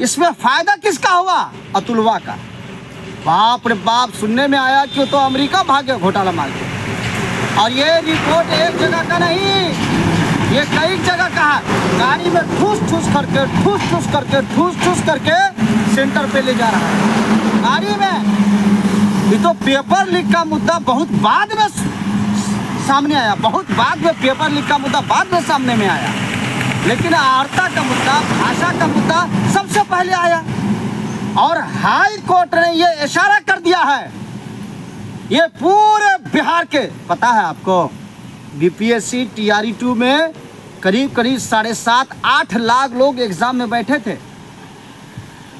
इसमें फायदा किसका हुआ? अतुलवा का। बाप रे बाप, सुनने में आया कि तो अमेरिका भागे घोटाला मार के। और ये रिपोर्ट एक जगह का नहीं, ये कई जगह का है। गाड़ी में ठूस ठूस करके सेंटर पे ले जा रहा है गाड़ी में। ये तो पेपर लीक का मुद्दा बहुत बाद में सामने आया, बहुत बाद में पेपर लीक का मुद्दा बाद में सामने में आया, लेकिन आर्ता का मुद्दा, भाषा का मुद्दा सबसे पहले आया। और हाई कोर्ट ने ये इशारा कर दिया है, ये पूरे बिहार के, पता है आपको, बीपीएससी टीआरई 2 में करीब 7.5-8 लाख लोग एग्जाम में बैठे थे।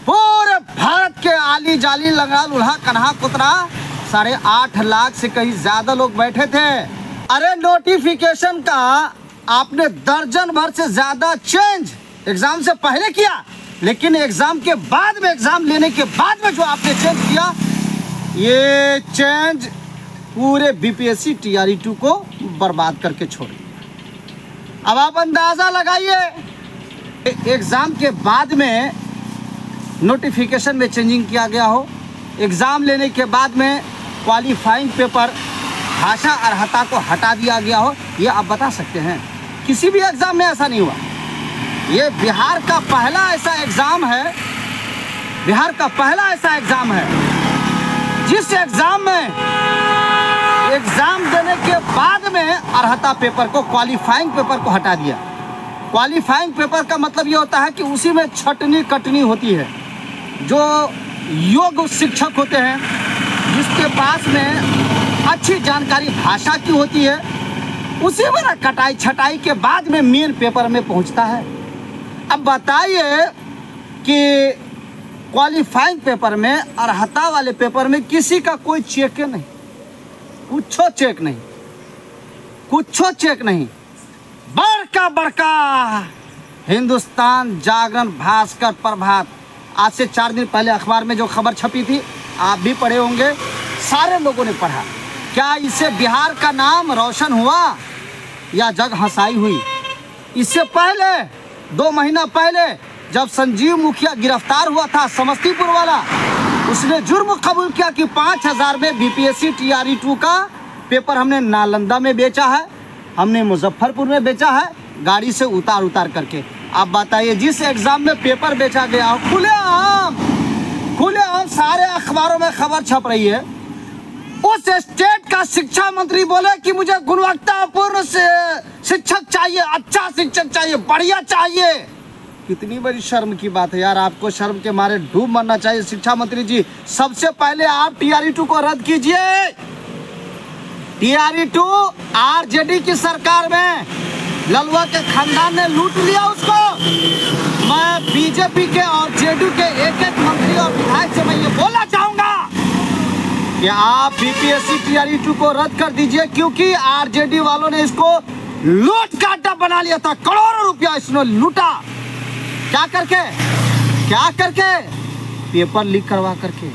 पूरे भारत के आली जाली लंगड़ा लूल्हा कन्हा कुतरा 8.5 लाख से कहीं ज्यादा लोग बैठे थे। अरे नोटिफिकेशन का आपने दर्जन भर से ज्यादा चेंज एग्जाम से पहले किया, लेकिन एग्जाम के बाद में, एग्जाम लेने के बाद में जो आपने चेंज किया, ये चेंज पूरे बीपीएससी टीआरई 2 को बर्बाद करके छोड़ी। अब आप अंदाजा लगाइए, एग्जाम के बाद में नोटिफिकेशन में चेंजिंग किया गया हो, एग्जाम लेने के बाद में क्वालिफाइंग पेपर भाषा अर्हता को हटा दिया गया हो, ये आप बता सकते हैं? किसी भी एग्जाम में ऐसा नहीं हुआ। ये बिहार का पहला ऐसा एग्जाम है, बिहार का पहला ऐसा एग्जाम है जिस एग्जाम में एग्जाम देने के बाद में अर्हता पेपर को, क्वालिफाइंग पेपर को हटा दिया। क्वालिफाइंग पेपर का मतलब ये होता है कि उसी में छटनी कटनी होती है। जो योग्य शिक्षक होते हैं, जिसके पास में अच्छी जानकारी भाषा की होती है, उसी में ना कटाई छटाई के बाद में मेन पेपर में पहुंचता है। अब बताइए कि क्वालिफाइंग पेपर में, अर्हता वाले पेपर में किसी का कोई चेक नहीं, कुछो चेक नहीं, कुछो चेक नहीं। बड़का हिंदुस्तान जागरण, भास्कर, प्रभात, आज से 4 दिन पहले अखबार में जो खबर छपी थी, आप भी पढ़े होंगे, सारे लोगों ने पढ़ा। क्या इससे बिहार का नाम रोशन हुआ या जग हंसाई हुई? इससे पहले 2 महीना पहले जब संजीव मुखिया गिरफ्तार हुआ था, समस्तीपुर वाला, उसने जुर्म कबूल किया कि 5,000 में बीपीएससी टीआरई 2 का पेपर हमने नालंदा में बेचा है, हमने मुजफ्फरपुर में बेचा है, गाड़ी से उतार करके। आप बताइए, जिस एग्जाम में पेपर बेचा गया, खुलेआम सारे अखबारों में खबर छप रही है, उस स्टेट का शिक्षा मंत्री बोले कि मुझे गुणवत्तापूर्ण शिक्षक चाहिए, अच्छा शिक्षक चाहिए, बढ़िया चाहिए। कितनी बड़ी शर्म की बात है यार, आपको शर्म के मारे डूब मरना चाहिए शिक्षा मंत्री जी। सबसे पहले आप टीआरई 2 को रद्द कीजिए। टीआरई 2 आरजेडी की सरकार में ललुआ के खानदान ने लूट लिया उसको। मैं बीजेपी के और जेडीयू के एक मंत्री और विधायक से मैं ये बोलना चाहूंगा कि आप बीपीएससी टीआरई 2 को रद्द कर दीजिए, क्योंकि आरजेडी वालों ने इसको लूट का अड्डा बना लिया था। करोड़ों रुपया इसने लूटा। क्या करके? पेपर लीक करवा करके,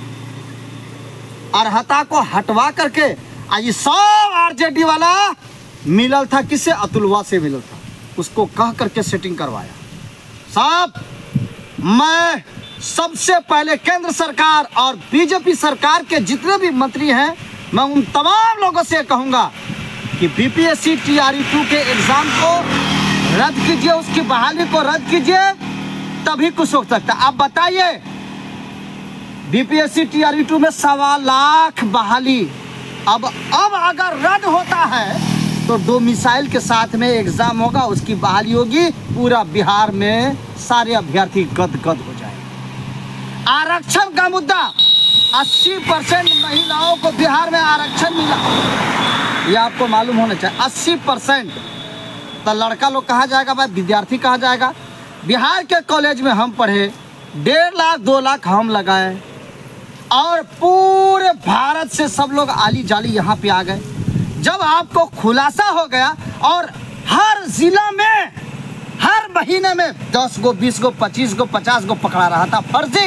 अर्हता को हटवा करके। आज सब आरजेडी वाला मिलल था, किससे? अतुलवा से मिलल था, उसको कह करके सेटिंग करवाया। साहब, मैं सबसे पहले केंद्र सरकार और बीजेपी सरकार के जितने भी मंत्री हैं, मैं उन तमाम लोगों से कहूंगा कि बीपीएससी टीआरई 2 के एग्जाम को रद्द कीजिए, उसकी बहाली को रद्द कीजिए, तभी कुछ हो सकता है। आप बताइए, बीपीएससी टीआरई 2 में 1.25 लाख बहाली, अब अगर रद्द होता है तो 2 मिसाइल के साथ में एग्जाम होगा, उसकी बहाली होगी, पूरा बिहार में सारे अभ्यर्थी गदगद हो जाए। आरक्षण का मुद्दा, 80% महिलाओं को बिहार में आरक्षण मिला, ये आपको मालूम होना चाहिए। 80%। तो लड़का लोग कहा जाएगा, भाई विद्यार्थी कहा जाएगा। बिहार के कॉलेज में हम पढ़े, 1.5 लाख 2 लाख हम लगाए, और पूरे भारत से सब लोग आली जाली यहाँ पे आ गए। जब आपको खुलासा हो गया और हर जिला में हर महीने में 10 गो 20 गो 25 गो 50 गो पकड़ा रहा था फर्जी,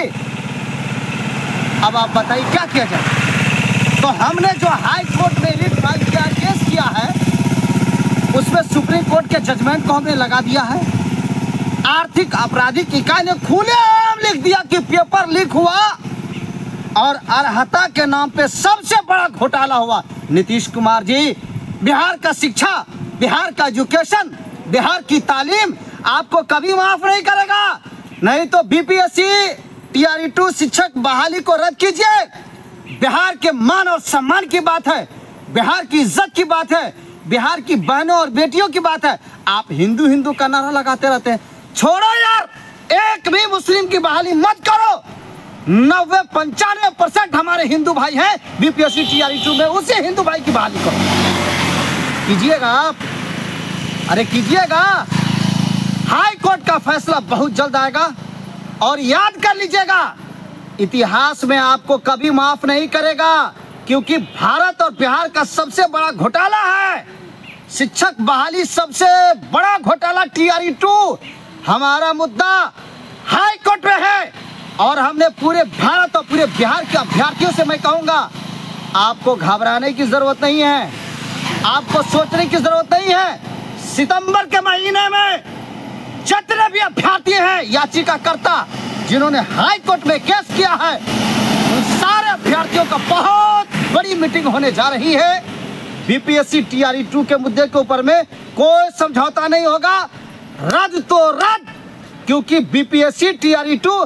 अब आप बताइए क्या किया जाए? तो हमने जो हाई कोर्ट में रिट फाइल किया, केस किया है, उसमें सुप्रीम कोर्ट के जजमेंट को हमने लगा दिया है। आर्थिक आपराधिक इकाई ने खुलेआम लिख दिया लीक हुआ और अर्हता के नाम पे सबसे बड़ा घोटाला हुआ। नीतीश कुमार जी, बिहार का शिक्षा, बिहार का एजुकेशन, बिहार की तालीम आपको कभी माफ नहीं करेगा। नहीं तो बीपीएससी TRE2 शिक्षक बहाली को रद्द कीजिए। बिहार के मान और सम्मान की बात है, बिहार की इज्जत की बात है, बिहार की बहनों और बेटियों की बात है। आप हिंदू हिंदू का नारा लगाते रहते हैं। छोड़ो यार, एक भी मुस्लिम की बहाली मत करो। 90-95% हमारे हिंदू भाई हैं बीपीएससी TRE2 में, उसी हिंदू भाई की बहाली करो। कीजिएगा आप, अरे कीजिएगा। हाई कोर्ट का फैसला बहुत जल्द आएगा और याद कर लीजिएगा, इतिहास में आपको कभी माफ नहीं करेगा, क्योंकि भारत और बिहार का सबसे बड़ा घोटाला है शिक्षक बहाली, सबसे बड़ा घोटाला TRE2। हमारा मुद्दा हाई कोर्ट में है और हमने पूरे भारत और पूरे बिहार के अभ्यर्थियों से मैं कहूंगा, आपको घबराने की जरूरत नहीं है, आपको सोचने की जरूरत नहीं है। सितंबर के महीने में जितने भी अभ्यर्थी हैं, याचिकाकर्ता जिन्होंने हाई कोर्ट में केस किया है, उन सारे अभ्यर्थियों का बहुत बड़ी मीटिंग होने जा रही है। बीपीएससी TRE2 के मुद्दे के ऊपर में कोई समझौता नहीं होगा, रद्द तो रद्द, क्योंकि बीपीएससी TRE2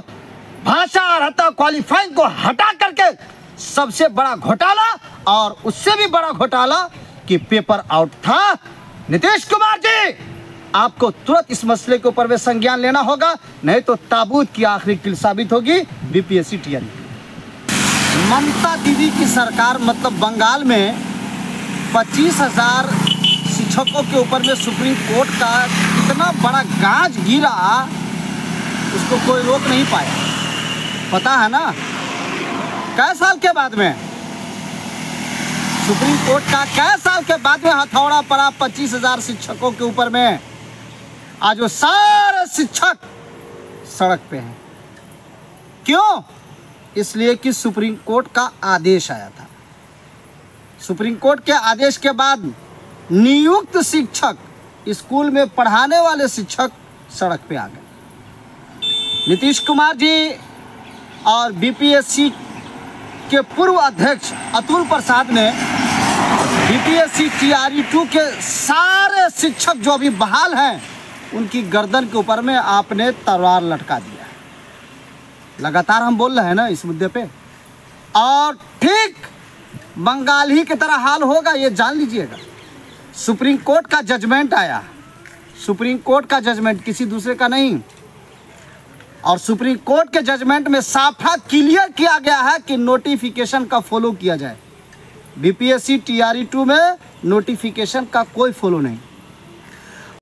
भाषा अर्हता क्वालिफाइंग को हटा करके सबसे बड़ा घोटाला, और उससे भी बड़ा घोटाला कि पेपर आउट था। नीतीश कुमार जी, आपको तुरंत इस मसले के ऊपर में संज्ञान लेना होगा, नहीं तो ताबूत की आखिरी किल साबित होगी बीपीएससी TRE2। ममता दीदी की सरकार, मतलब बंगाल में 25,000 शिक्षकों के ऊपर में सुप्रीम कोर्ट का इतना बड़ा गाज गिरा, उसको कोई रोक नहीं पाया। पता है ना कई साल के बाद में सुप्रीम कोर्ट का कई साल के बाद में हथौड़ा पड़ा 25,000 शिक्षकों के ऊपर में। आज वो सारे शिक्षक सड़क पे हैं। क्यों? इसलिए कि सुप्रीम कोर्ट का आदेश आया था। सुप्रीम कोर्ट के आदेश के बाद नियुक्त शिक्षक, स्कूल में पढ़ाने वाले शिक्षक सड़क पे आ गए। नीतीश कुमार जी और बीपीएससी के पूर्व अध्यक्ष अतुल प्रसाद ने बीपीएससी TRE2 के सारे शिक्षक जो अभी बहाल हैं, उनकी गर्दन के ऊपर में आपने तलवार लटका दिया है। लगातार हम बोल रहे हैं ना इस मुद्दे पे, और ठीक बंगाल ही की तरह हाल होगा, ये जान लीजिएगा। सुप्रीम कोर्ट का जजमेंट आया, सुप्रीम कोर्ट का जजमेंट, किसी दूसरे का नहीं, और सुप्रीम कोर्ट के जजमेंट में साफ क्लियर किया गया है कि नोटिफिकेशन का फॉलो किया जाए। बीपीएससी TRE2 में नोटिफिकेशन का कोई फॉलो नहीं।